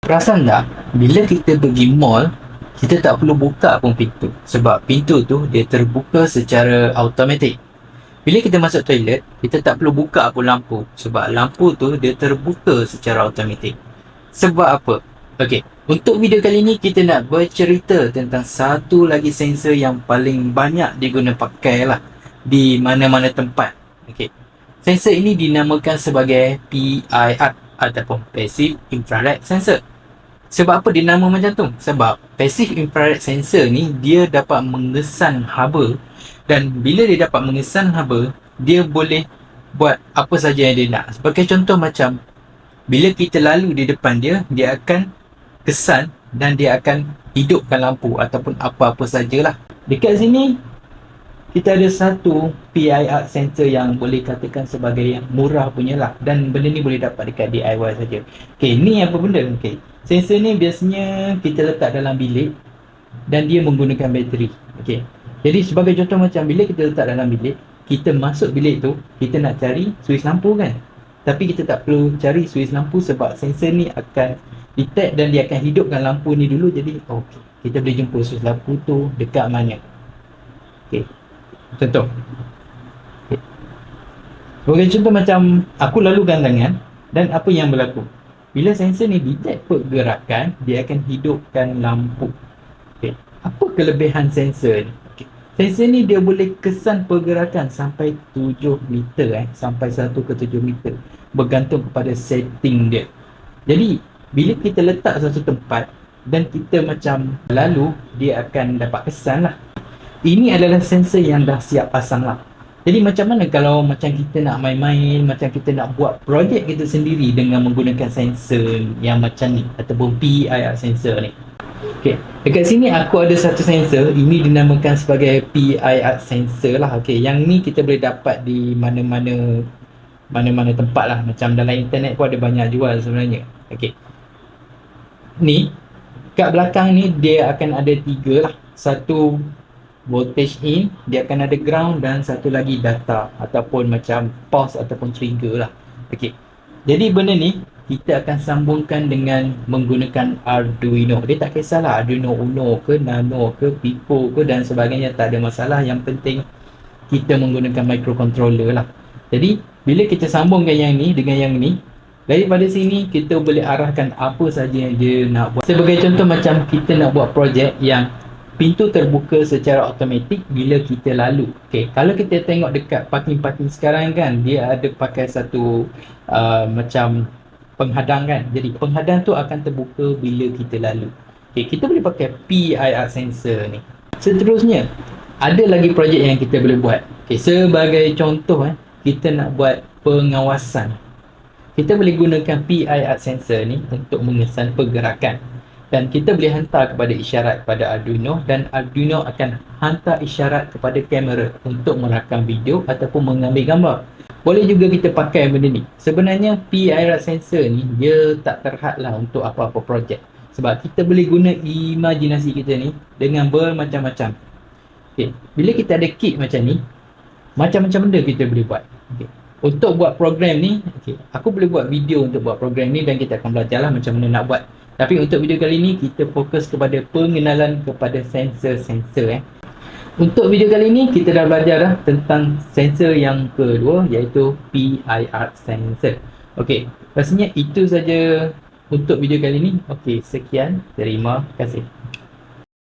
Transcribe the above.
Perasan tak? Bila kita pergi mall, kita tak perlu buka pun pintu. Sebab pintu tu dia terbuka secara automatik. Bila kita masuk toilet, kita tak perlu buka pun lampu. Sebab lampu tu dia terbuka secara automatik. Sebab apa? Okey, untuk video kali ni kita nak bercerita tentang satu lagi sensor yang paling banyak diguna pakai lah di mana-mana tempat. Okey. Sensor ini dinamakan sebagai PIR ataupun Passive Infrared Sensor. Sebab apa dia nama macam tu? Sebab passive infrared sensor ni dia dapat mengesan haba, dan bila dia dapat mengesan haba, dia boleh buat apa saja yang dia nak. Sebagai contoh macam bila kita lalu di depan dia, dia akan kesan dan dia akan hidupkan lampu ataupun apa-apa sajalah. Dekat sini kita ada satu PIR sensor yang boleh katakan sebagai yang murah punya lah, dan benda ni boleh dapat dekat DIY saja. Okey, ni apa benda? Okey, sensor ni biasanya kita letak dalam bilik dan dia menggunakan bateri. Okey, jadi sebagai contoh macam bila kita letak dalam bilik, kita masuk bilik tu, kita nak cari suis lampu kan, tapi kita tak perlu cari suis lampu sebab sensor ni akan detect dan dia akan hidupkan lampu ni dulu. Jadi okey, kita boleh jumpa suis lampu tu dekat mana. Okey, contoh. Okay. Sebagai contoh macam aku lalukan tangan, dan apa yang berlaku? Bila sensor ni detect pergerakan, dia akan hidupkan lampu. Okay. Apa kelebihan sensor ni? Okay. Sensor ni dia boleh kesan pergerakan sampai 7 meter sampai 1 ke 7 meter, bergantung kepada setting dia. Jadi bila kita letak satu tempat dan kita macam lalu, dia akan dapat kesan lah. Ini adalah sensor yang dah siap pasang lah. Jadi macam mana kalau macam kita nak main-main, macam kita nak buat projek kita sendiri dengan menggunakan sensor yang macam ni ataupun PIR sensor ni. Okey, dekat sini aku ada satu sensor. Ini dinamakan sebagai PIR sensor lah. Okey, yang ni kita boleh dapat di mana-mana tempat lah. Macam dalam internet pun ada banyak jual sebenarnya. Okey, ni kat belakang ni dia akan ada 3 lah. Satu voltage in, dia akan ada ground, dan satu lagi data ataupun macam pulse ataupun trigger lah. Okey, jadi benda ni kita akan sambungkan dengan menggunakan Arduino. Dia tak kisahlah Arduino Uno ke Nano ke Pico ke dan sebagainya, tak ada masalah. Yang penting kita menggunakan microcontroller lah. Jadi bila kita sambungkan yang ni dengan yang ni, daripada sini kita boleh arahkan apa saja yang dia nak buat. Sebagai contoh macam kita nak buat projek yang pintu terbuka secara automatik bila kita lalu. Okey, kalau kita tengok dekat parking-parking sekarang kan, dia ada pakai satu macam penghadang kan. Jadi penghadang tu akan terbuka bila kita lalu. Okey, kita boleh pakai PIR sensor ni. Seterusnya, ada lagi projek yang kita boleh buat. Okey, sebagai contoh kita nak buat pengawasan. Kita boleh gunakan PIR sensor ni untuk mengesan pergerakan. Dan kita boleh hantar kepada isyarat kepada Arduino, dan Arduino akan hantar isyarat kepada kamera untuk merakam video ataupun mengambil gambar. Boleh juga kita pakai benda ni. Sebenarnya PIR sensor ni dia tak terhad lah untuk apa-apa projek, sebab kita boleh guna imajinasi kita ni dengan bermacam-macam. Okay. Bila kita ada kit macam ni, macam-macam benda kita boleh buat. Okay. Untuk buat program ni, aku boleh buat video untuk buat program ni dan kita akan belajar lah macam mana nak buat. Tapi untuk video kali ni kita fokus kepada pengenalan kepada sensor-sensor. Untuk video kali ni kita dah belajar dah tentang sensor yang kedua, iaitu PIR sensor. Okey, rasanya itu saja untuk video kali ni. Okey, sekian. Terima kasih.